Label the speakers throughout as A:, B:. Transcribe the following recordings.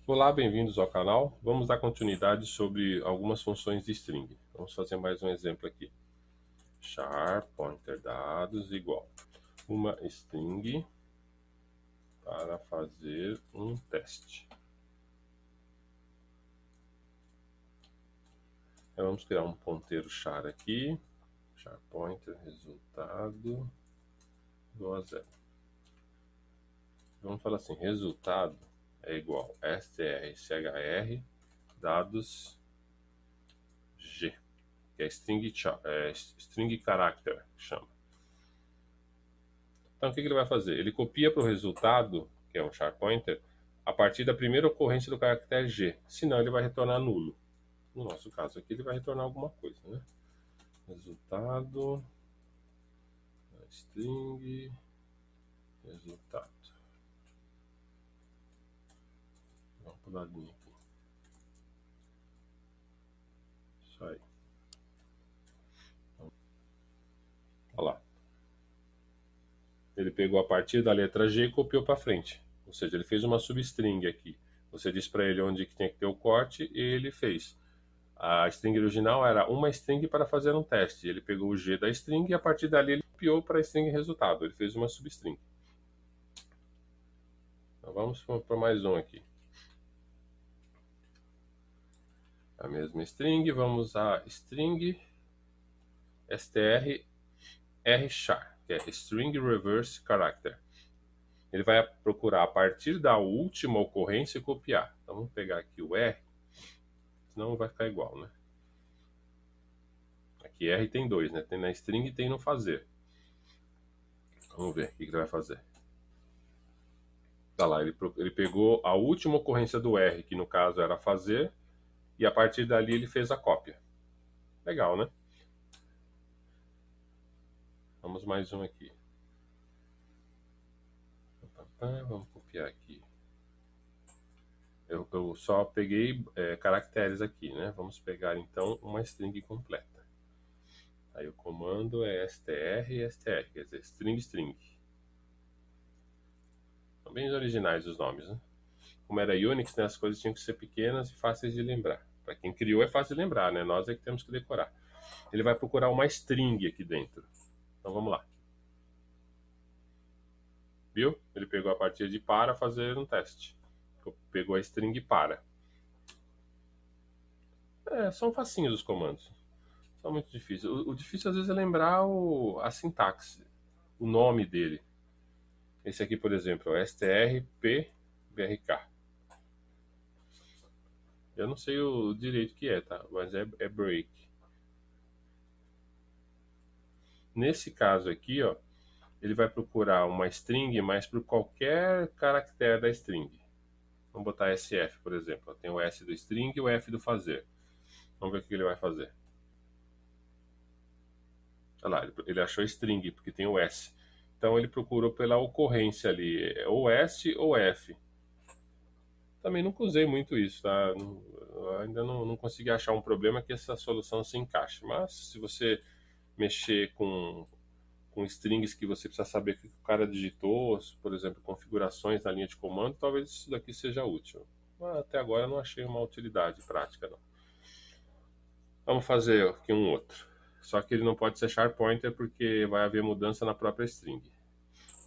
A: Olá, bem-vindos ao canal. Vamos dar continuidade sobre algumas funções de string. Vamos fazer mais um exemplo aqui. Char pointer dados igual uma string para fazer um teste. Então, vamos criar um ponteiro char aqui. Char pointer resultado igual a 0. Vamos falar assim, resultado é igual strchr dados g, que é string character, que chama. Então, o que ele vai fazer? Ele copia para o resultado, que é um char pointer, a partir da primeira ocorrência do caractere G. Senão, ele vai retornar nulo. No nosso caso aqui, ele vai retornar alguma coisa, né? Resultado, string, resultado. Vamos para o ladinho aqui. Isso aí. Olha lá. Ele pegou a partir da letra G e copiou para frente. Ou seja, ele fez uma substring aqui. Você disse para ele onde que tem que ter o corte e ele fez. A string original era uma string para fazer um teste. Ele pegou o G da string e a partir dali ele copiou para a string resultado. Ele fez uma substring. Então vamos para mais um aqui. A mesma string, vamos a string strchar, que é string reverse character. Ele vai procurar a partir da última ocorrência e copiar. Então vamos pegar aqui o R, senão vai ficar igual, né? Aqui R tem dois, né? Tem na string e tem no fazer. Vamos ver o que ele vai fazer. Tá lá, ele pegou a última ocorrência do R, que no caso era fazer, e a partir dali ele fez a cópia. Legal, né? Vamos mais um aqui. Vamos copiar aqui. Eu só peguei caracteres aqui, né? Vamos pegar então uma string completa. Aí o comando é str, quer dizer, string. São bem originais os nomes, né? Como era Unix, né, as coisas tinham que ser pequenas e fáceis de lembrar. Para quem criou é fácil de lembrar, né? Nós é que temos que decorar. Ele vai procurar uma string aqui dentro. Então vamos lá. Viu? Ele pegou a partir de para fazer um teste. Pegou a string para. São facinhos os comandos. São muito difíceis. O difícil às vezes é lembrar a sintaxe, o nome dele. Esse aqui, por exemplo, é strpbrk. Eu não sei o direito que é, tá? Mas é break. Nesse caso aqui, ó, ele vai procurar uma string, mas por qualquer caractere da string. Vamos botar SF, por exemplo. Tem o S do string e o F do fazer. Vamos ver o que ele vai fazer. Olha lá, ele achou string, porque tem o S. Então ele procurou pela ocorrência ali, ou S ou F. Também nunca usei muito isso, tá? Ainda não consegui achar um problema que essa solução se encaixe. Mas se você mexer com strings que você precisa saber o que o cara digitou, por exemplo, configurações na linha de comando, talvez isso daqui seja útil. Mas até agora eu não achei uma utilidade prática, não. Vamos fazer aqui um outro. Só que ele não pode ser char pointer porque vai haver mudança na própria string.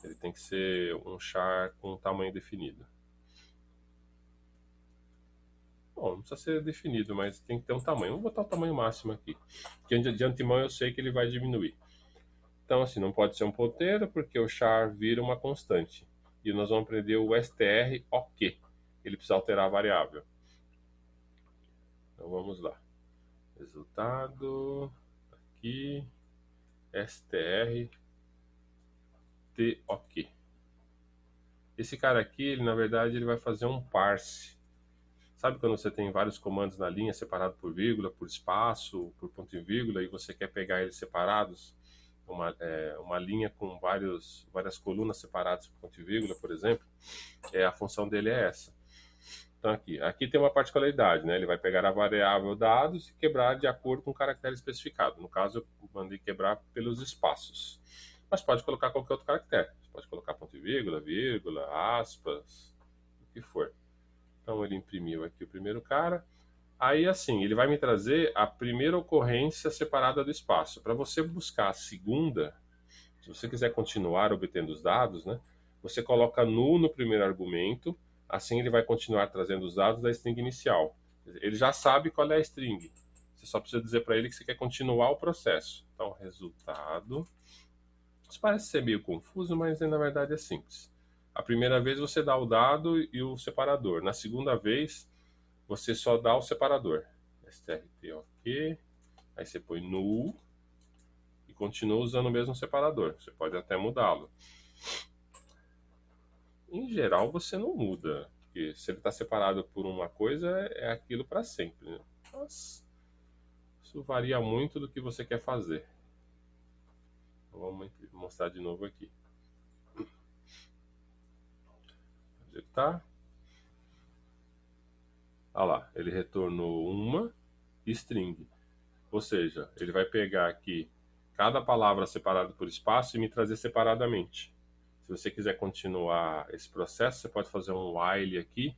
A: Ele tem que ser um char com tamanho definido. Bom, não precisa ser definido, mas tem que ter um tamanho. Vamos botar o tamanho máximo aqui. Porque de antemão eu sei que ele vai diminuir. Então, assim, não pode ser um ponteiro, porque o char vira uma constante. E nós vamos aprender o str ok. Ele precisa alterar a variável. Então, vamos lá. Resultado, aqui, str ok. Esse cara aqui, ele, na verdade, ele vai fazer um parse. Sabe quando você tem vários comandos na linha, separado por vírgula, por espaço, por ponto e vírgula, e você quer pegar eles separados? Uma linha com várias colunas separadas por ponto e vírgula, por exemplo, a função dele é essa. Então aqui tem uma particularidade, né? Ele vai pegar a variável dados e quebrar de acordo com o caractere especificado. No caso, eu mandei quebrar pelos espaços. Mas pode colocar qualquer outro caractere. Você pode colocar ponto e vírgula, aspas, o que for. Então ele imprimiu aqui o primeiro cara. Aí, assim, ele vai me trazer a primeira ocorrência separada do espaço. Para você buscar a segunda, se você quiser continuar obtendo os dados, né, você coloca null no primeiro argumento, assim ele vai continuar trazendo os dados da string inicial. Ele já sabe qual é a string. Você só precisa dizer para ele que você quer continuar o processo. Então, resultado. Isso parece ser meio confuso, mas na verdade é simples. A primeira vez você dá o dado e o separador. Na segunda vez, você só dá o separador. strtok, aí você põe null e continua usando o mesmo separador. Você pode até mudá-lo. Em geral, você não muda, porque se ele está separado por uma coisa, é aquilo para sempre, né? Mas isso varia muito do que você quer fazer. Então, vamos mostrar de novo aqui. Executar. Olha lá, ele retornou uma string. Ou seja, ele vai pegar aqui cada palavra separada por espaço e me trazer separadamente. Se você quiser continuar esse processo, você pode fazer um while aqui,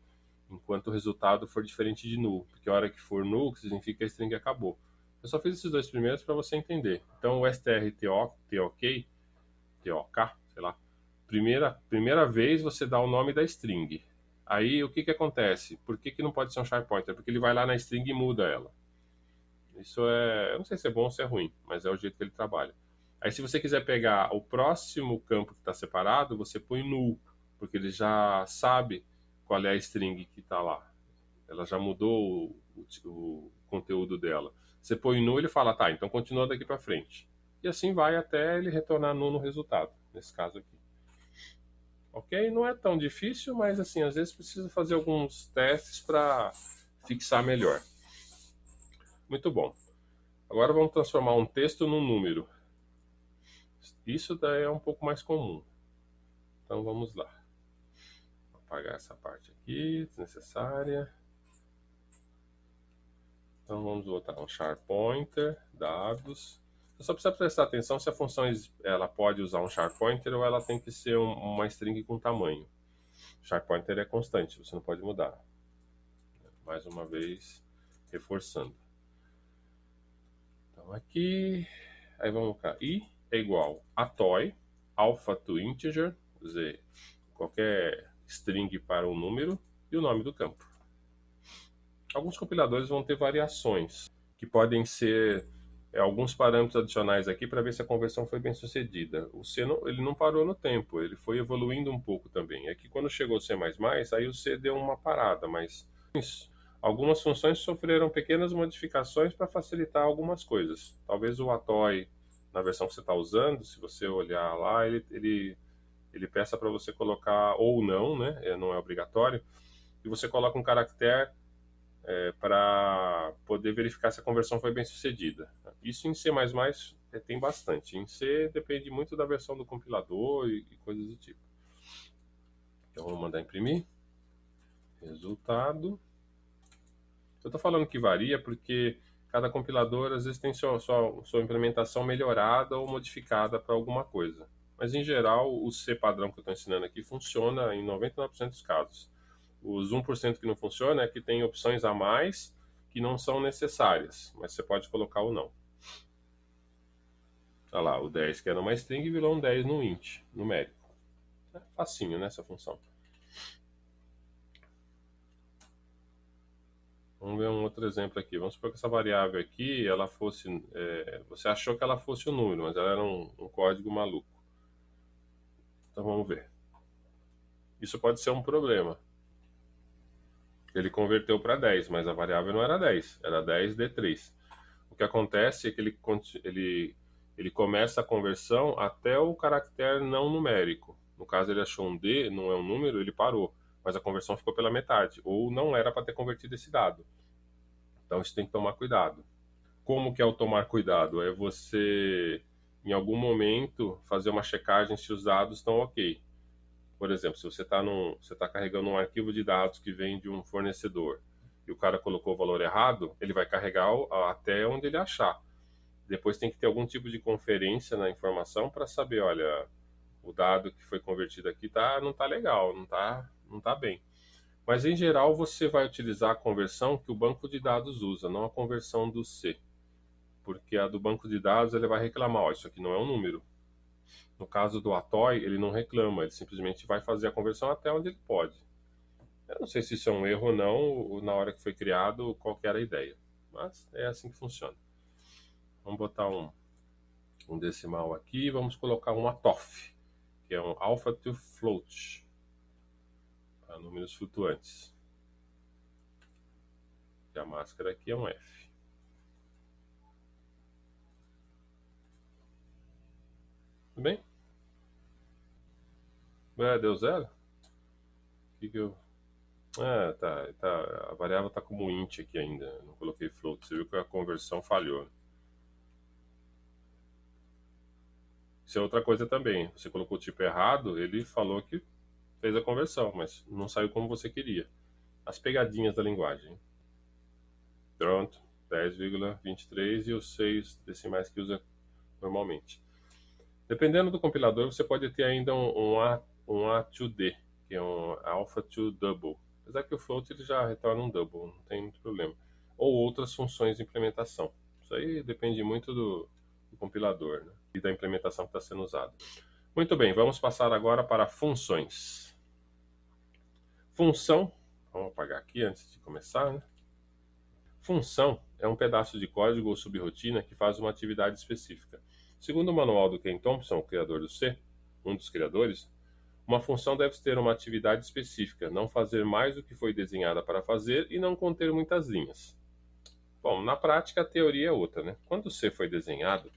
A: enquanto o resultado for diferente de null. Porque a hora que for null, significa que a string acabou. Eu só fiz esses dois primeiros para você entender. Então, o strtok, sei lá, primeira vez você dá o nome da string. Aí, o que acontece? Por que não pode ser um char pointer? Porque ele vai lá na string e muda ela. Isso eu não sei se é bom ou se é ruim, mas é o jeito que ele trabalha. Aí, se você quiser pegar o próximo campo que está separado, você põe null, porque ele já sabe qual é a string que está lá. Ela já mudou o conteúdo dela. Você põe null, ele fala, tá, então continua daqui para frente. E assim vai até ele retornar null no resultado, nesse caso aqui. Ok? Não é tão difícil, mas assim, às vezes precisa fazer alguns testes para fixar melhor. Muito bom. Agora vamos transformar um texto num número. Isso daí é um pouco mais comum. Então vamos lá. Vou apagar essa parte aqui, desnecessária. Então vamos botar um char pointer, dados. Você só precisa prestar atenção se a função ela pode usar um char pointer ou ela tem que ser uma string com tamanho. O char pointer é constante, você não pode mudar. Mais uma vez, reforçando. Então aqui, aí vamos colocar i é igual a toy, alpha to integer, quer dizer, qualquer string para um número, e o nome do campo. Alguns compiladores vão ter variações, que podem ser alguns parâmetros adicionais aqui para ver se a conversão foi bem sucedida. O C ele não parou no tempo, ele foi evoluindo um pouco também. Aqui quando chegou o C++, aí o C deu uma parada, mas algumas funções sofreram pequenas modificações para facilitar algumas coisas. Talvez o Atoy, na versão que você está usando, se você olhar lá, ele peça para você colocar, ou não, né? Não é obrigatório, e você coloca um caractere para poder verificar se a conversão foi bem sucedida. Isso em C++ tem bastante. Em C depende muito da versão do compilador e coisas do tipo. Então vamos mandar imprimir. Resultado. Eu estou falando que varia porque cada compilador às vezes tem sua implementação melhorada ou modificada para alguma coisa. Mas em geral o C padrão que eu estou ensinando aqui funciona em 99% dos casos. Os 1% que não funciona é que tem opções a mais que não são necessárias, mas você pode colocar ou não. Olha lá, o 10 que era uma string virou um 10 no int, numérico. É facinho, né, essa função. Vamos ver um outro exemplo aqui. Vamos supor que essa variável aqui, ela fosse... você achou que ela fosse um número, mas ela era um código maluco. Então vamos ver. Isso pode ser um problema. Ele converteu para 10, mas a variável não era 10, era 10D3. O que acontece é que ele começa a conversão até o caractere não numérico. No caso, ele achou um D, não é um número, ele parou. Mas a conversão ficou pela metade, ou não era para ter convertido esse dado. Então, isso tem que tomar cuidado. Como que é o tomar cuidado? É você, em algum momento, fazer uma checagem se os dados estão ok. Por exemplo, se você está carregando um arquivo de dados que vem de um fornecedor e o cara colocou o valor errado, ele vai carregar até onde ele achar. Depois tem que ter algum tipo de conferência na informação para saber, olha, o dado que foi convertido aqui não está legal, não tá bem. Mas em geral você vai utilizar a conversão que o banco de dados usa, não a conversão do C. Porque a do banco de dados ele vai reclamar, ó, isso aqui não é um número. No caso do Atoy, ele não reclama, ele simplesmente vai fazer a conversão até onde ele pode. Eu não sei se isso é um erro ou não, ou na hora que foi criado, qual que era a ideia. Mas é assim que funciona. Vamos botar um decimal aqui e vamos colocar um ATOF, que é um Alpha to Float, para números flutuantes. E a máscara aqui é um F. Tudo bem? Deu zero? Que eu... tá. A variável está como int aqui ainda. Não coloquei float. Você viu que a conversão falhou. Isso é outra coisa também. Você colocou o tipo errado, ele falou que fez a conversão, mas não saiu como você queria. As pegadinhas da linguagem. Pronto. 10,23 e os 6 decimais que usa normalmente. Dependendo do compilador, você pode ter ainda um A2D, que é um Alpha to Double. Apesar que o float ele já retorna um double, não tem muito problema. Ou outras funções de implementação. Isso aí depende muito do compilador, né? E da implementação que está sendo usada. Muito bem, vamos passar agora para funções. Função, vamos apagar aqui antes de começar, né? Função é um pedaço de código ou subrotina que faz uma atividade específica. Segundo o manual do Ken Thompson, o criador do C, um dos criadores, uma função deve ter uma atividade específica, não fazer mais do que foi desenhada para fazer e não conter muitas linhas. Bom, na prática a teoria é outra, né? Quando o C foi desenhado,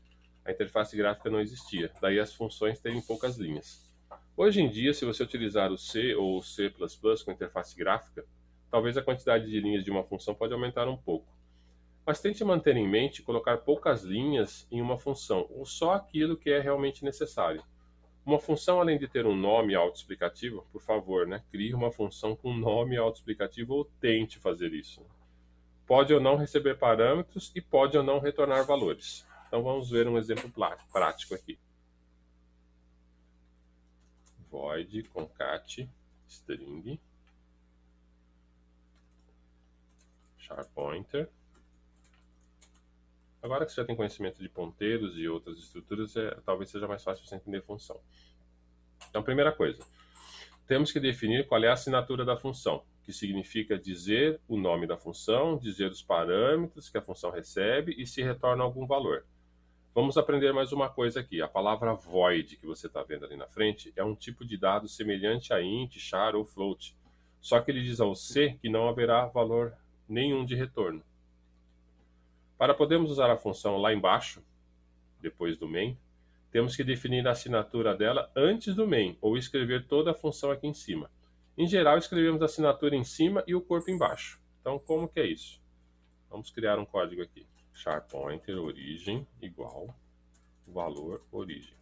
A: a interface gráfica não existia, daí as funções terem poucas linhas. Hoje em dia, se você utilizar o C ou o C++ com interface gráfica, talvez a quantidade de linhas de uma função pode aumentar um pouco. Mas tente manter em mente colocar poucas linhas em uma função, ou só aquilo que é realmente necessário. Uma função, além de ter um nome autoexplicativo, por favor, né, crie uma função com nome autoexplicativo ou tente fazer isso. Pode ou não receber parâmetros e pode ou não retornar valores. Então vamos ver um exemplo prático aqui. Void concat string sharPointer. Agora que você já tem conhecimento de ponteiros e outras estruturas, talvez seja mais fácil você entender função. Então, primeira coisa, temos que definir qual é a assinatura da função, que significa dizer o nome da função, dizer os parâmetros que a função recebe e se retorna algum valor. Vamos aprender mais uma coisa aqui. A palavra void que você está vendo ali na frente é um tipo de dado semelhante a int, char ou float. Só que ele diz ao C que não haverá valor nenhum de retorno. Para podermos usar a função lá embaixo, depois do main, temos que definir a assinatura dela antes do main, ou escrever toda a função aqui em cima. Em geral, escrevemos a assinatura em cima e o corpo embaixo. Então, como que é isso? Vamos criar um código aqui. sharPointer origem igual valor origem.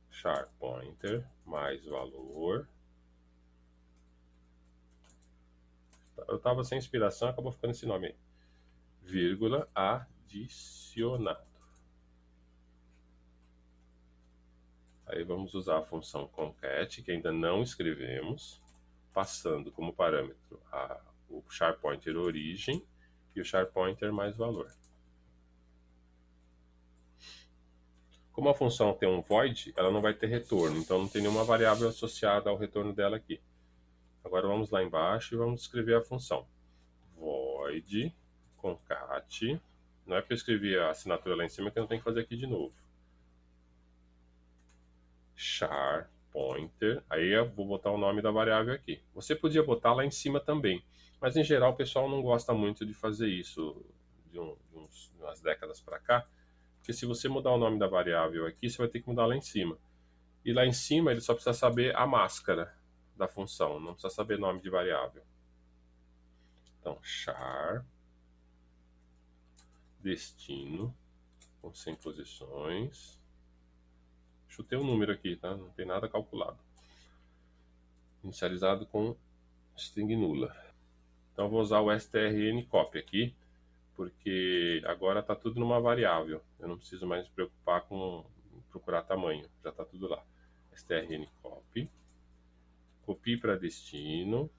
A: sharPointer mais valor. Eu estava sem inspiração, acabou ficando esse nome aí. Vírgula adicionado. Aí vamos usar a função concat, que ainda não escrevemos, passando como parâmetro o sharPointer origem e o sharPointer mais valor. Como a função tem um void, ela não vai ter retorno, então não tem nenhuma variável associada ao retorno dela aqui. Agora vamos lá embaixo e vamos escrever a função. Void concat. Não é para eu escrever a assinatura lá em cima que eu não tenho que fazer aqui de novo. sharPointer. Aí eu vou botar o nome da variável aqui. Você podia botar lá em cima também, mas em geral o pessoal não gosta muito de fazer isso de umas décadas para cá, porque se você mudar o nome da variável aqui, você vai ter que mudar lá em cima. E lá em cima ele só precisa saber a máscara da função, não precisa saber nome de variável. Então, char destino com 100 posições. Chutei um número aqui, tá? Não tem nada calculado. Inicializado com string nula. Então, vou usar o strncopy aqui, porque agora está tudo numa variável. Eu não preciso mais me preocupar com procurar tamanho, já está tudo lá. strncopy copie para destino.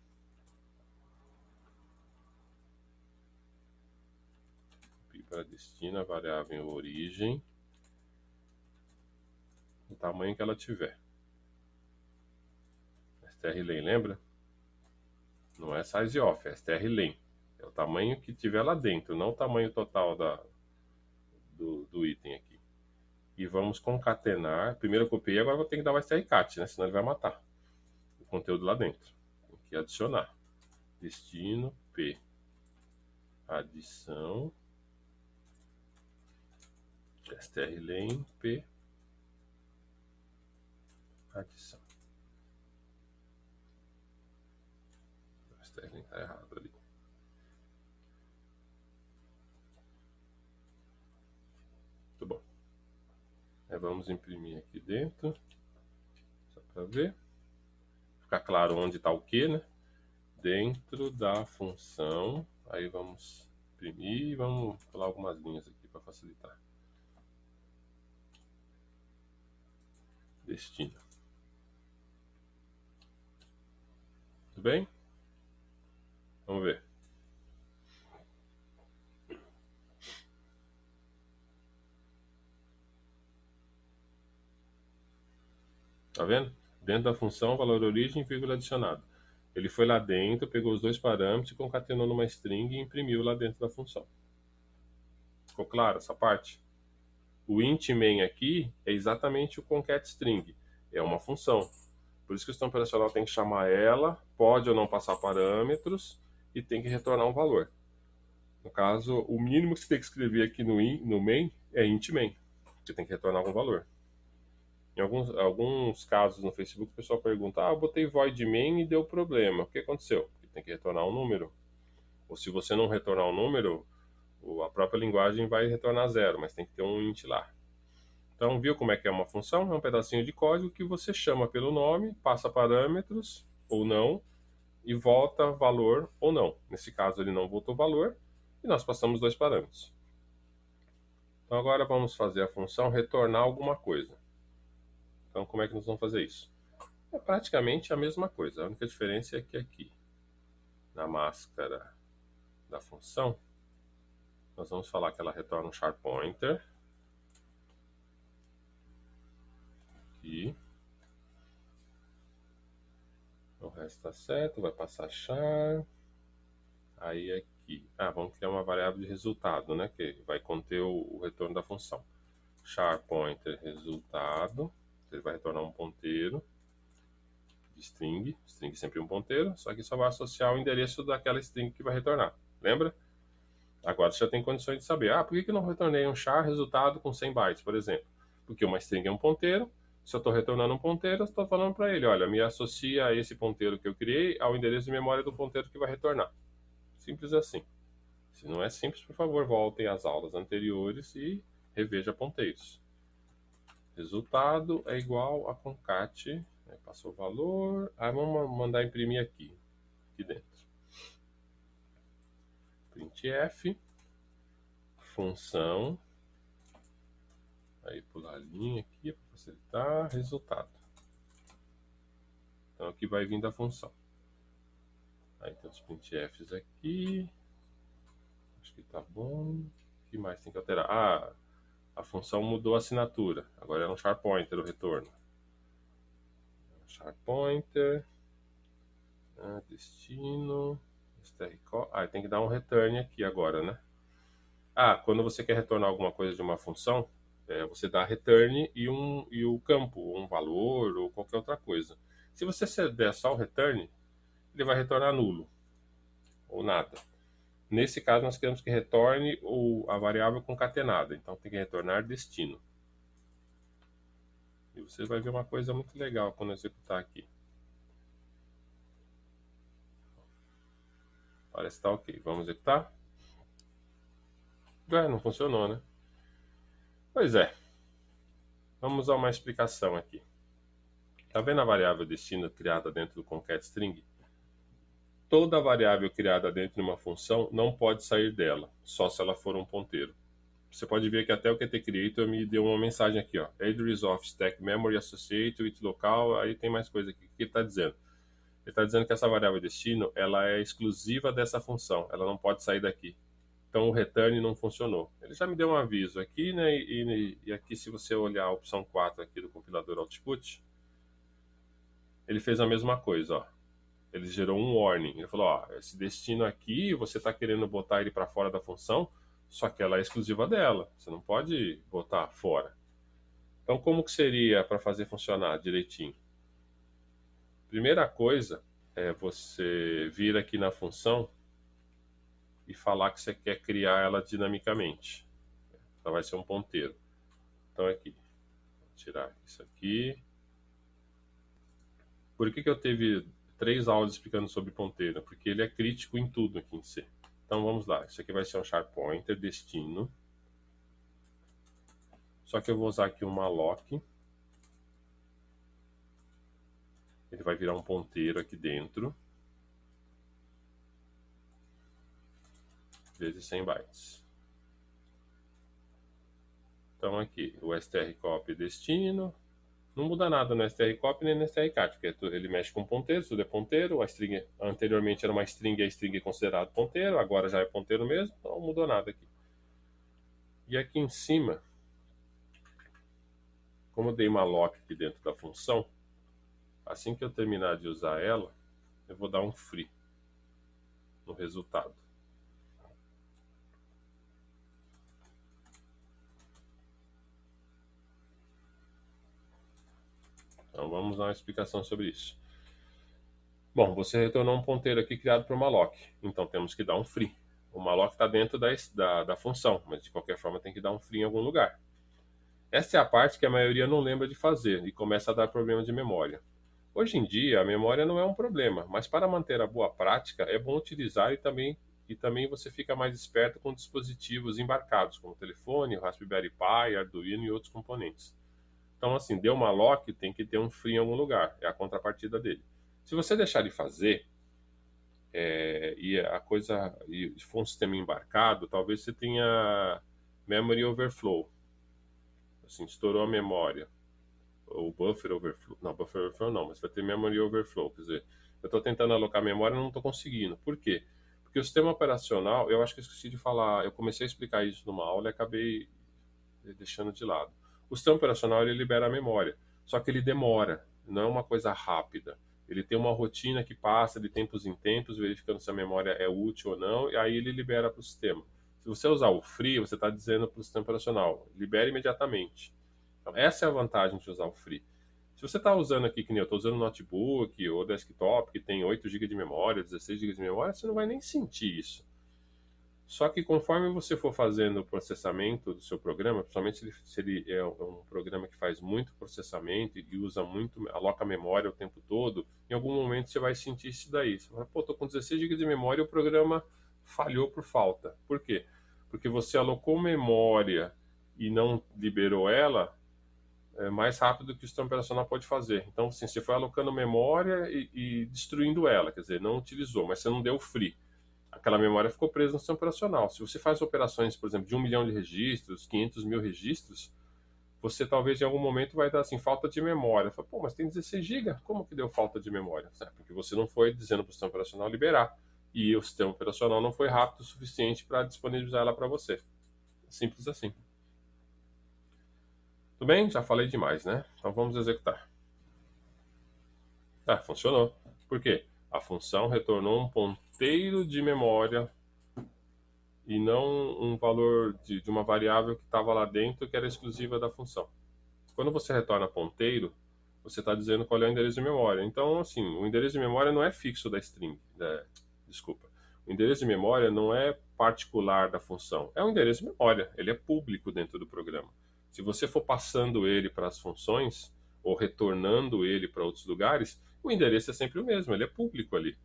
A: Copie para destino a variável em origem. O tamanho que ela tiver. strlen, lembra? Não é size off, é strlen. É o tamanho que tiver lá dentro, não o tamanho total do item aqui. E vamos concatenar. Primeiro eu copiei, agora vou ter que dar o strcat, né? Senão ele vai matar o conteúdo lá dentro. Tem que adicionar. Destino P. Adição. strlen P. Adição. O strlen está errado ali. Muito bom. Vamos imprimir aqui dentro. Só para ver. Ficar claro onde está o que, né? Dentro da função. Aí vamos imprimir e vamos colar algumas linhas aqui para facilitar. Destino. Tudo bem? Vamos ver. Tá vendo? Dentro da função, valor origem, vírgula adicionado. Ele foi lá dentro, pegou os dois parâmetros, concatenou numa string e imprimiu lá dentro da função. Ficou claro essa parte? O int main aqui é exatamente o concat string. É uma função. Por isso que o sistema operacional tem que chamar ela, pode ou não passar parâmetros e tem que retornar um valor. No caso, o mínimo que você tem que escrever aqui no main é int main. Você tem que retornar algum valor. Em alguns casos no Facebook, o pessoal pergunta: eu botei void main e deu problema. O que aconteceu? Porque tem que retornar um número. Ou se você não retornar um número, a própria linguagem vai retornar zero, mas tem que ter um int lá. Então, viu como é que é uma função? É um pedacinho de código que você chama pelo nome, passa parâmetros ou não, e volta valor ou não. Nesse caso, ele não voltou valor, e nós passamos dois parâmetros. Então, agora vamos fazer a função retornar alguma coisa. Então, como é que nós vamos fazer isso? É praticamente a mesma coisa. A única diferença é que aqui, na máscara da função, nós vamos falar que ela retorna um char pointer. Aqui. O resto está certo, vai passar char. Aí aqui, vamos criar uma variável de resultado, né? Que vai conter o retorno da função. Char pointer resultado. Ele vai retornar um ponteiro de string. String sempre um ponteiro, só que só vai associar o endereço daquela string que vai retornar. Lembra? Agora você já tem condições de saber. Por que eu não retornei um char resultado com 100 bytes, por exemplo? Porque uma string é um ponteiro. Se eu estou retornando um ponteiro, eu estou falando para ele: olha, me associa a esse ponteiro que eu criei ao endereço de memória do ponteiro que vai retornar. Simples assim. Se não é simples, por favor, voltem às aulas anteriores e reveja ponteiros. Resultado é igual a concat. Passou o valor. Vamos mandar imprimir aqui dentro. Printf, função. Aí pular a linha aqui para facilitar. Resultado. Então aqui vai vir da função. Aí tem os printfs aqui. Acho que tá bom. O que mais tem que alterar? A função mudou a assinatura. Agora é um char pointer o retorno. Char pointer. Destino. strcall. Tem que dar um return aqui agora, né? Quando você quer retornar alguma coisa de uma função, você dá return e o campo, um valor ou qualquer outra coisa. Se você der só o return, ele vai retornar nulo ou nada. Nesse caso, nós queremos que retorne a variável concatenada. Então, tem que retornar destino. E você vai ver uma coisa muito legal quando executar aqui. Parece que está ok. Vamos executar? Não funcionou, né? Pois é. Vamos a uma explicação aqui. Está vendo a variável destino criada dentro do concat_string? Toda variável criada dentro de uma função não pode sair dela, só se ela for um ponteiro. Você pode ver que até o QtCreator me deu uma mensagem aqui, address of stack memory associated with local, aí tem mais coisa aqui que está dizendo. Ele está dizendo que essa variável destino ela é exclusiva dessa função, ela não pode sair daqui. Então o return não funcionou. Ele já me deu um aviso aqui, né? E aqui, se você olhar a opção 4 aqui do compilador output, ele fez a mesma coisa, ó. Ele gerou um warning. Ele falou, ó, esse destino aqui, você está querendo botar ele para fora da função, só que ela é exclusiva dela. Você não pode botar fora. Então, como que seria para fazer funcionar direitinho? Primeira coisa é você vir aqui na função e falar que você quer criar ela dinamicamente. Ela vai ser um ponteiro. Então, aqui, vou tirar isso aqui. Por que eu teve 3 aulas explicando sobre ponteiro? Porque ele é crítico em tudo aqui em C. Então vamos lá, isso aqui vai ser um sharp pointer destino. Só que eu vou usar aqui um malloc. Ele vai virar um ponteiro aqui dentro. Vezes 100 bytes. Então aqui, o strcopy destino. Não muda nada no strcopy nem no strcat, porque ele mexe com ponteiro, tudo é ponteiro. A string anteriormente era uma string, a string é considerado ponteiro, agora já é ponteiro mesmo, então não mudou nada aqui. E aqui em cima, como eu dei uma lock aqui dentro da função, assim que eu terminar de usar ela, eu vou dar um free no resultado. Então vamos dar uma explicação sobre isso. Bom, você retornou um ponteiro aqui criado por malloc, então temos que dar um free. O malloc está dentro da função, mas de qualquer forma tem que dar um free em algum lugar. Essa é a parte que a maioria não lembra de fazer e começa a dar problema de memória. Hoje em dia, a memória não é um problema, mas para manter a boa prática, é bom utilizar e também você fica mais esperto com dispositivos embarcados, como telefone, Raspberry Pi, Arduino e outros componentes. Então, assim, deu uma lock, tem que ter um free em algum lugar, é a contrapartida dele. Se você deixar de fazer, e for um sistema embarcado, talvez você tenha memory overflow. Assim, estourou a memória. Ou buffer overflow. Não, buffer overflow não, mas vai ter memory overflow. Quer dizer, eu estou tentando alocar memória e não estou conseguindo. Por quê? Porque o sistema operacional, eu acho que eu esqueci de falar, eu comecei a explicar isso numa aula e acabei deixando de lado. O sistema operacional ele libera a memória, só que ele demora, não é uma coisa rápida. Ele tem uma rotina que passa de tempos em tempos, verificando se a memória é útil ou não, e aí ele libera para o sistema. Se você usar o free, você está dizendo para o sistema operacional, libere imediatamente. Então, essa é a vantagem de usar o free. Se você está usando aqui, que nem eu estou usando notebook ou desktop, que tem 8 GB de memória, 16 GB de memória, você não vai nem sentir isso. Só que conforme você for fazendo o processamento do seu programa, principalmente se ele é um programa que faz muito processamento e usa muito, aloca memória o tempo todo, em algum momento você vai sentir isso daí. Você vai, pô, tô com 16 GB de memória e o programa falhou por falta. Por quê? Porque você alocou memória e não liberou ela mais rápido do que o sistema operacional pode fazer. Então, assim, você foi alocando memória e destruindo ela, quer dizer, não utilizou, mas você não deu free. Aquela memória ficou presa no sistema operacional. Se você faz operações, por exemplo, de 1 milhão de registros, 500 mil registros, você talvez em algum momento vai dar assim, falta de memória. Fala, pô, mas tem 16 GB, como que deu falta de memória? Porque você não foi dizendo para o sistema operacional liberar. E o sistema operacional não foi rápido o suficiente para disponibilizar ela para você. Simples assim. Tudo bem? Já falei demais, né? Então vamos executar. Ah, funcionou. Por quê? A função retornou um ponteiro de memória e não um valor de uma variável que estava lá dentro que era exclusiva da função. Quando você retorna ponteiro, você está dizendo qual é o endereço de memória. Então, assim, o endereço de memória não é fixo da string. Desculpa. O endereço de memória não é particular da função. É um endereço de memória. Ele é público dentro do programa. Se você for passando ele para as funções ou retornando ele para outros lugares, o endereço é sempre o mesmo. Ele é público ali.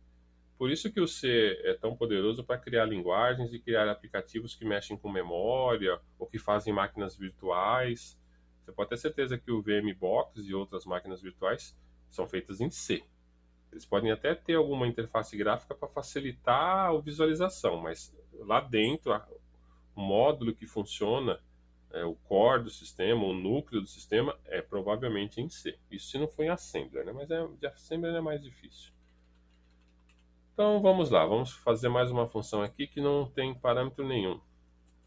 A: Por isso que o C é tão poderoso para criar linguagens e criar aplicativos que mexem com memória ou que fazem máquinas virtuais. Você pode ter certeza que o VMBox e outras máquinas virtuais são feitas em C. Eles podem até ter alguma interface gráfica para facilitar a visualização, mas lá dentro, o módulo que funciona, o core do sistema, o núcleo do sistema, é provavelmente em C. Isso se não for em Assembler, né? Mas de Assembler é mais difícil. Então vamos lá, vamos fazer mais uma função aqui que não tem parâmetro nenhum.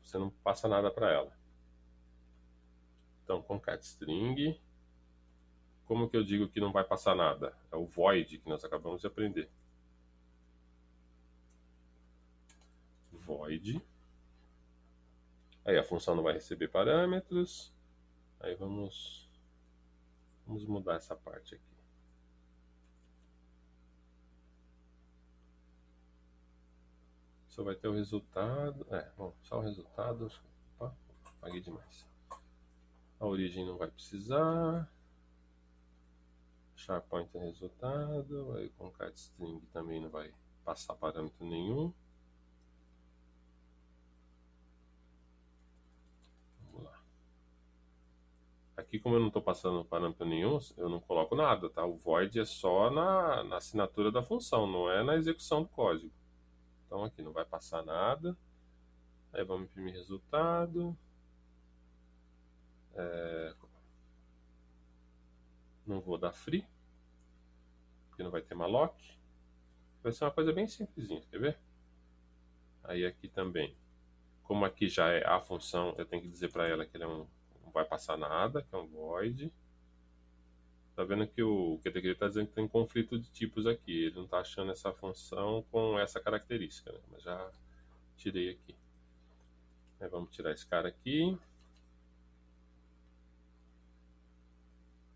A: Você não passa nada para ela. Então concat_string. Como que eu digo que não vai passar nada? É o void que nós acabamos de aprender. Void. Aí a função não vai receber parâmetros. Aí vamos mudar essa parte aqui. Só vai ter o resultado. Bom, só o resultado. Opa, apaguei demais. A origem não vai precisar. SharPointer resultado. Aí concat_string também não vai passar parâmetro nenhum. Vamos lá. Aqui, como eu não estou passando parâmetro nenhum, eu não coloco nada, tá? O void é só na assinatura da função, não é na execução do código. Então aqui não vai passar nada. Aí vamos imprimir resultado. Não vou dar free, porque não vai ter malloc. Vai ser uma coisa bem simplesinha, quer ver? Aí aqui também, como aqui já é a função, eu tenho que dizer para ela que ele não vai passar nada, que é um void. Tá vendo que o QTQ está dizendo que tem conflito de tipos aqui. Ele não está achando essa função com essa característica, né? Mas já tirei aqui. Aí vamos tirar esse cara aqui.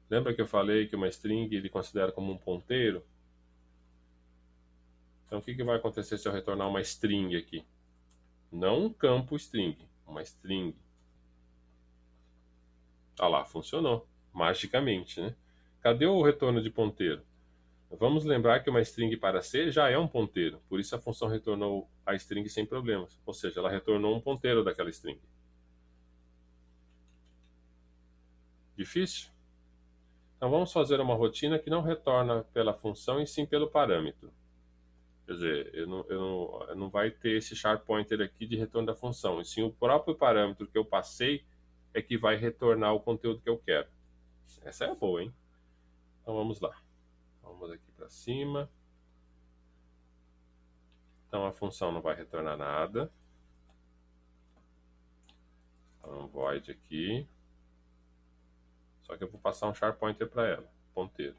A: Lembra que eu falei que uma string ele considera como um ponteiro? Então o que vai acontecer se eu retornar uma string aqui? Não um campo string, uma string. Ah lá, funcionou. Magicamente, né? Cadê o retorno de ponteiro? Vamos lembrar que uma string para C já é um ponteiro, por isso a função retornou a string sem problemas. Ou seja, ela retornou um ponteiro daquela string. Difícil? Então vamos fazer uma rotina que não retorna pela função e sim pelo parâmetro. Quer dizer, eu não vai ter esse SharPointer aqui de retorno da função, e sim o próprio parâmetro que eu passei é que vai retornar o conteúdo que eu quero. Essa é boa, hein? Então vamos lá. Vamos aqui para cima. Então a função não vai retornar nada. Então um void aqui. Só que eu vou passar um SharPointer para ela, ponteiro.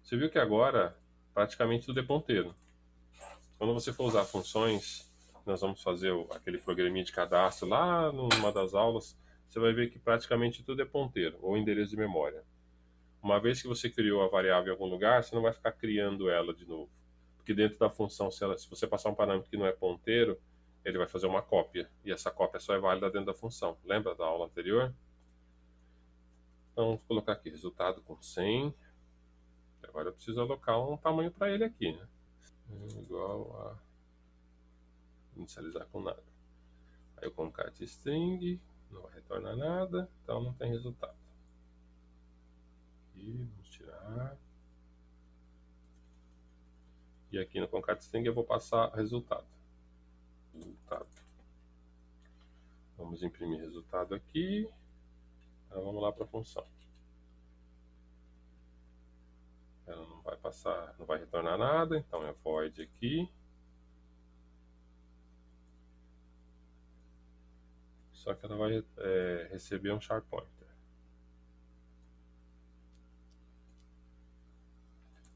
A: Você viu que agora praticamente tudo é ponteiro. Quando você for usar funções, nós vamos fazer aquele programinha de cadastro lá numa das aulas, você vai ver que praticamente tudo é ponteiro ou endereço de memória. Uma vez que você criou a variável em algum lugar, você não vai ficar criando ela de novo. Porque dentro da função, se você passar um parâmetro que não é ponteiro, ele vai fazer uma cópia. E essa cópia só é válida dentro da função. Lembra da aula anterior? Então, vamos colocar aqui, resultado com 100. Agora eu preciso alocar um tamanho para ele aqui, né? Igual a inicializar com nada. Aí eu concat string, não vai retornar nada, então não tem resultado. E vamos tirar. E aqui no concat string eu vou passar resultado. Vamos imprimir resultado aqui. Então vamos lá para a função. Ela não vai passar, não vai retornar nada, então é void aqui. Só que ela vai receber um SharPointer.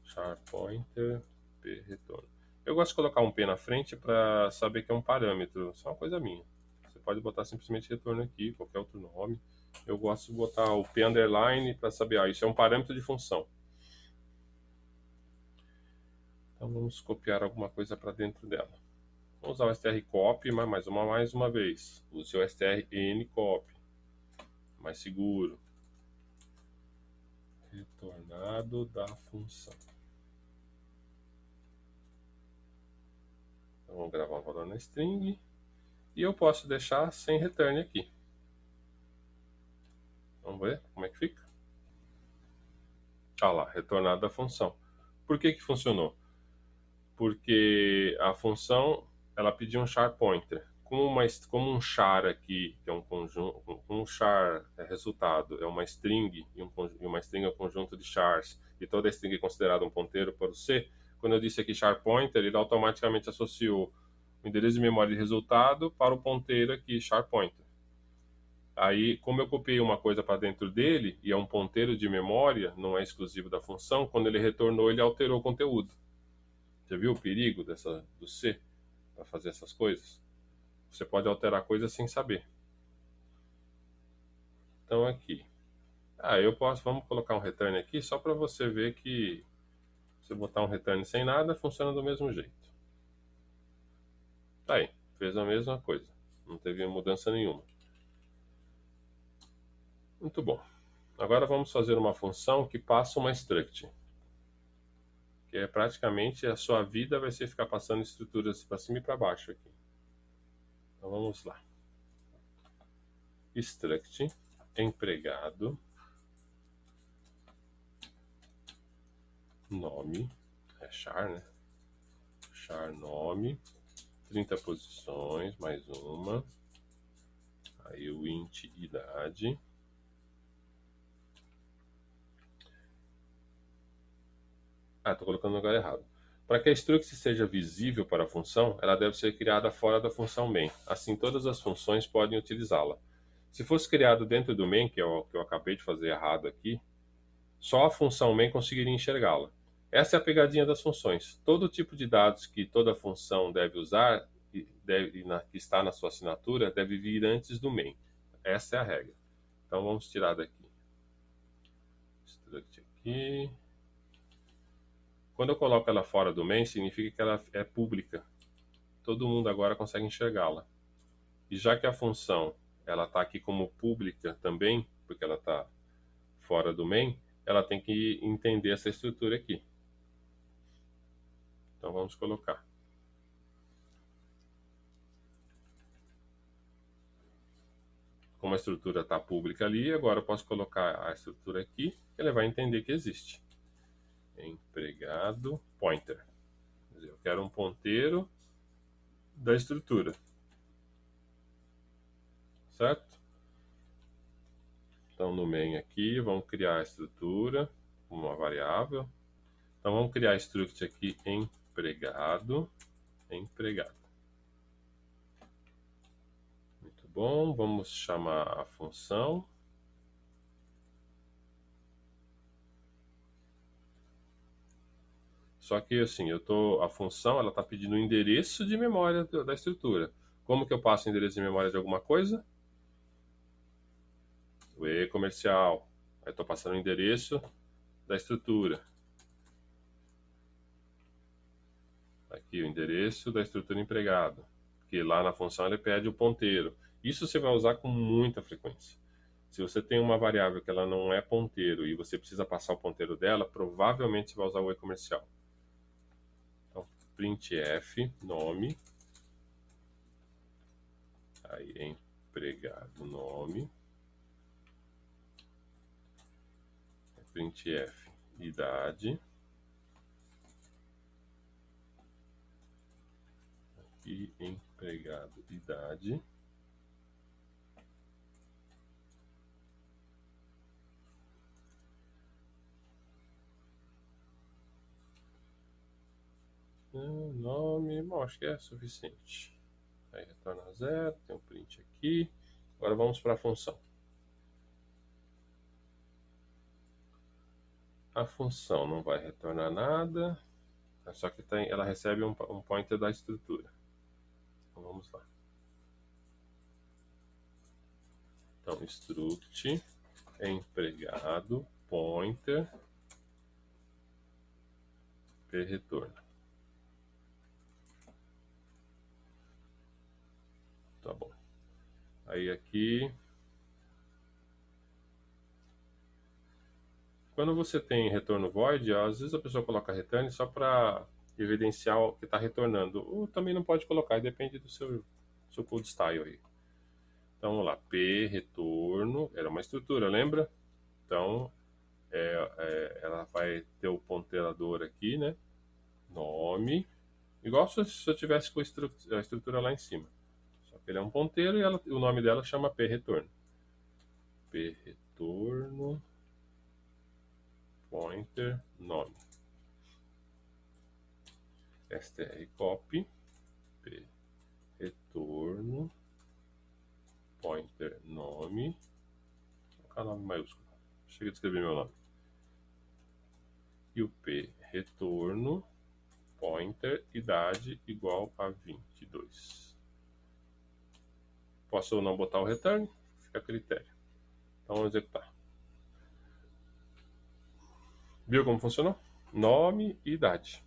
A: SharPointer p retorno. Eu gosto de colocar um p na frente para saber que é um parâmetro. Isso é uma coisa minha. Você pode botar simplesmente retorno aqui, qualquer outro nome. Eu gosto de botar o p underline para saber, isso é um parâmetro de função. Então vamos copiar alguma coisa para dentro dela. Vamos usar o strcopy, mas mais uma vez. Use o strncopy. Mais seguro. Retornado da função. Então, vamos gravar um valor na string. E eu posso deixar sem return aqui. Vamos ver como é que fica. Ah lá, retornado da função. Por que funcionou? Porque a função ela pediu um SharPointer. Como um char aqui, que é um conjunto, um char resultado, é uma string, e uma string é um conjunto de chars, e toda string é considerada um ponteiro para o C, quando eu disse aqui char pointer, ele automaticamente associou o endereço de memória de resultado para o ponteiro aqui, char pointer. Aí, como eu copiei uma coisa para dentro dele, e é um ponteiro de memória, não é exclusivo da função, quando ele retornou, ele alterou o conteúdo. Já viu o perigo do C para fazer essas coisas? Você pode alterar coisas sem saber. Então, aqui. Vamos colocar um return aqui, só para você ver que se eu botar um return sem nada, funciona do mesmo jeito. Tá aí, fez a mesma coisa. Não teve mudança nenhuma. Muito bom. Agora vamos fazer uma função que passa uma struct. Que é praticamente a sua vida vai ser ficar passando estruturas para cima e para baixo aqui. Então vamos lá. Struct empregado nome, é char, né? Char nome, 30 posições, mais uma. Aí o int idade. Estou colocando no lugar errado. Para que a struct seja visível para a função, ela deve ser criada fora da função main. Assim, todas as funções podem utilizá-la. Se fosse criado dentro do main, que é o que eu acabei de fazer errado aqui, só a função main conseguiria enxergá-la. Essa é a pegadinha das funções. Todo tipo de dados que toda função deve usar, que está na sua assinatura, deve vir antes do main. Essa é a regra. Então vamos tirar daqui. Struct aqui. Quando eu coloco ela fora do main, significa que ela é pública. Todo mundo agora consegue enxergá-la. E já que a função ela está aqui como pública também, porque ela está fora do main, ela tem que entender essa estrutura aqui. Então vamos colocar. Como a estrutura está pública ali, agora eu posso colocar a estrutura aqui, ele vai entender que existe. Empregado pointer. Quer dizer, eu quero um ponteiro da estrutura. Certo? Então no main aqui, vamos criar a estrutura, uma variável. Então vamos criar struct aqui empregado. Muito bom, vamos chamar a função. Só que assim, a função ela está pedindo o endereço de memória da estrutura. Como que eu passo o endereço de memória de alguma coisa? O e-comercial. Aí estou passando o endereço da estrutura. Aqui o endereço da estrutura empregado. Que lá na função ele pede o ponteiro. Isso você vai usar com muita frequência. Se você tem uma variável que ela não é ponteiro e você precisa passar o ponteiro dela, provavelmente você vai usar o e-comercial. Então, printf nome. Aí empregado nome. Printf idade. E empregado idade. Nome, bom, acho que é suficiente. Aí retorna 0, tem um print aqui. Agora vamos para a função. A função não vai retornar nada, só que ela recebe um pointer da estrutura. Então vamos lá. Então, struct empregado pointer p retorno. Tá bom. Aí aqui, quando você tem retorno void, às vezes a pessoa coloca return só para evidenciar o que está retornando. Ou também não pode colocar, depende do seu code style aí. Então vamos lá, p retorno, era uma estrutura, lembra? Então ela vai ter o ponteirador aqui, né? Nome, igual se eu tivesse com a estrutura lá em cima. Só que ele é um ponteiro e o nome dela chama p retorno. P retorno pointer nome. strcopy, p, retorno, pointer, nome, vou colocar nome maiúsculo, chega de escrever meu nome, e o p, retorno, pointer, idade igual a 22. Posso não botar o return? Fica a critério. Então vamos executar. Viu como funcionou? Nome e idade.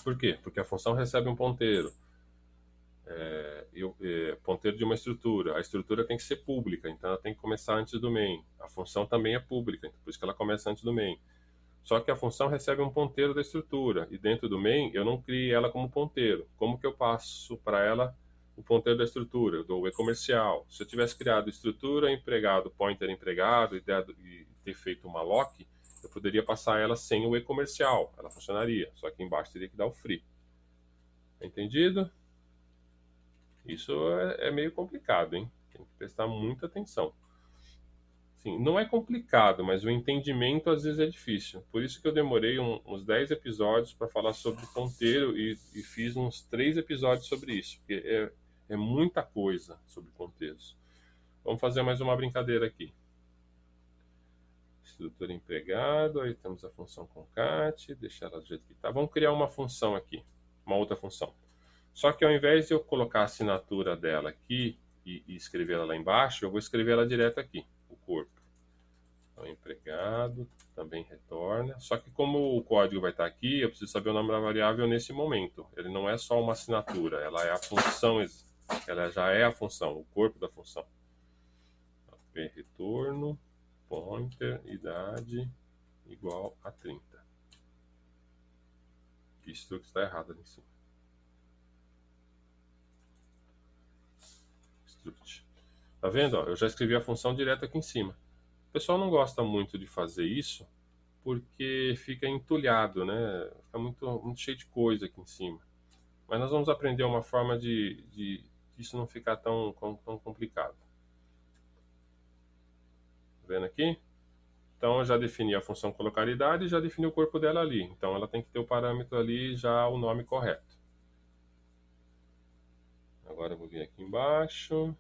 A: Por quê? Porque a função recebe um ponteiro. Ponteiro de uma estrutura. A estrutura tem que ser pública, então ela tem que começar antes do main. A função também é pública, então por isso que ela começa antes do main. Só que a função recebe um ponteiro da estrutura, e dentro do main eu não criei ela como ponteiro. Como que eu passo para ela o ponteiro da estrutura? Eu dou o e-comercial. Se eu tivesse criado estrutura empregado, pointer empregado e ter feito uma lock, eu poderia passar ela sem o e-comercial. Ela funcionaria, só que embaixo teria que dar o free. Entendido? Isso é meio complicado, hein? Tem que prestar muita atenção. Sim, não é complicado, mas o entendimento às vezes é difícil. Por isso que eu demorei uns 10 episódios para falar sobre ponteiro e fiz uns 3 episódios sobre isso, porque é muita coisa sobre ponteiros. Vamos fazer mais uma brincadeira aqui. Estrutura empregado, aí temos a função concat, deixar ela do jeito que está. Vamos criar uma função aqui, uma outra função. Só que ao invés de eu colocar a assinatura dela aqui e escrever ela lá embaixo, eu vou escrever ela direto aqui, o corpo. Então, empregado também retorna. Só que como o código vai estar aqui, eu preciso saber o nome da variável nesse momento. Ele não é só uma assinatura, ela é a função, ela já é a função, o corpo da função. Retorno, pointer, idade, igual a 30. Isso que está errado ali em cima. Struct. Tá vendo? Ó, eu já escrevi a função direto aqui em cima. O pessoal não gosta muito de fazer isso porque fica entulhado, né? Fica muito cheio de coisa aqui em cima. Mas nós vamos aprender uma forma de isso não ficar tão complicado. Tá vendo aqui? Então eu já defini a função colocar idade e já defini o corpo dela ali. Então ela tem que ter o parâmetro ali já o nome correto. Agora eu vou vir aqui embaixo.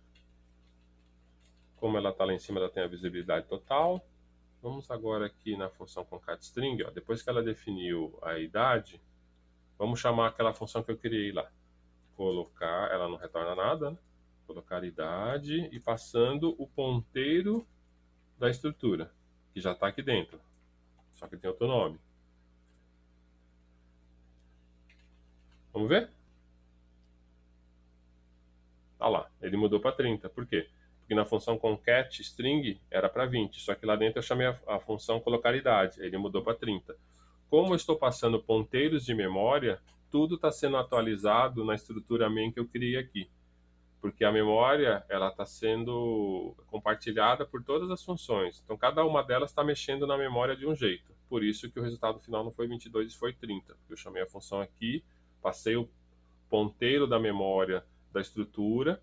A: Como ela está lá em cima, ela tem a visibilidade total. Vamos agora aqui na função concat_string. Ó, depois que ela definiu a idade, vamos chamar aquela função que eu criei lá. Colocar, ela não retorna nada, né? Colocar idade e passando o ponteiro da estrutura, que já está aqui dentro, só que tem outro nome. Vamos ver? Olha lá, ele mudou para 30. Por quê? Porque na função concat string era para 20, só que lá dentro eu chamei a função colocar idade, ele mudou para 30. Como eu estou passando ponteiros de memória, tudo está sendo atualizado na estrutura main que eu criei aqui. Porque a memória ela está sendo compartilhada por todas as funções. Então, cada uma delas está mexendo na memória de um jeito. Por isso que o resultado final não foi 22, foi 30. Porque eu chamei a função aqui, passei o ponteiro da memória da estrutura,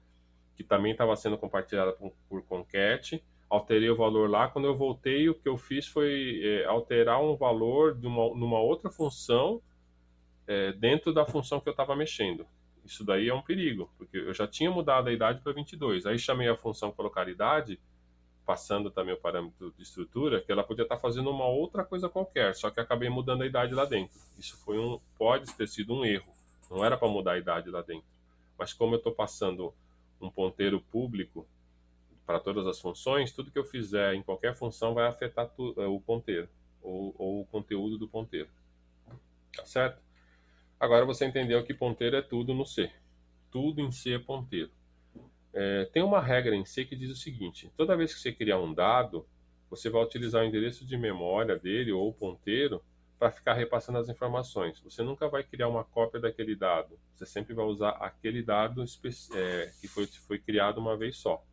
A: que também estava sendo compartilhada por concat, alterei o valor lá. Quando eu voltei, o que eu fiz foi alterar um valor numa outra função dentro da função que eu estava mexendo. Isso daí é um perigo, porque eu já tinha mudado a idade para 22. Aí chamei a função colocar idade, passando também o parâmetro de estrutura, que ela podia estar fazendo uma outra coisa qualquer, só que acabei mudando a idade lá dentro. Isso pode ter sido um erro. Não era para mudar a idade lá dentro. Mas como eu estou passando um ponteiro público para todas as funções, tudo que eu fizer em qualquer função vai afetar o ponteiro, ou o conteúdo do ponteiro. Tá certo? Agora você entendeu que ponteiro é tudo no C. Tudo em C é ponteiro. Tem uma regra em C que diz o seguinte: toda vez que você criar um dado, você vai utilizar o endereço de memória dele ou o ponteiro para ficar repassando as informações. Você nunca vai criar uma cópia daquele dado. Você sempre vai usar aquele dado que foi criado uma vez só.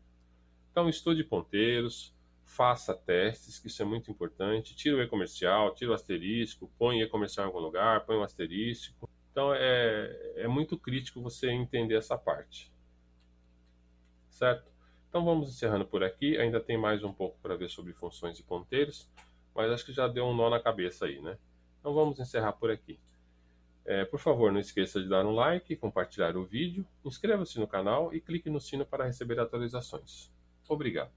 A: Então, estude ponteiros, faça testes, que isso é muito importante. Tira o e-comercial, tira o asterisco, põe e-comercial em algum lugar, põe um asterisco. Então, é muito crítico você entender essa parte. Certo? Então, vamos encerrando por aqui. Ainda tem mais um pouco para ver sobre funções e ponteiros, mas acho que já deu um nó na cabeça aí, né? Então, vamos encerrar por aqui. Por favor, não esqueça de dar um like, compartilhar o vídeo, inscreva-se no canal e clique no sino para receber atualizações. Obrigado.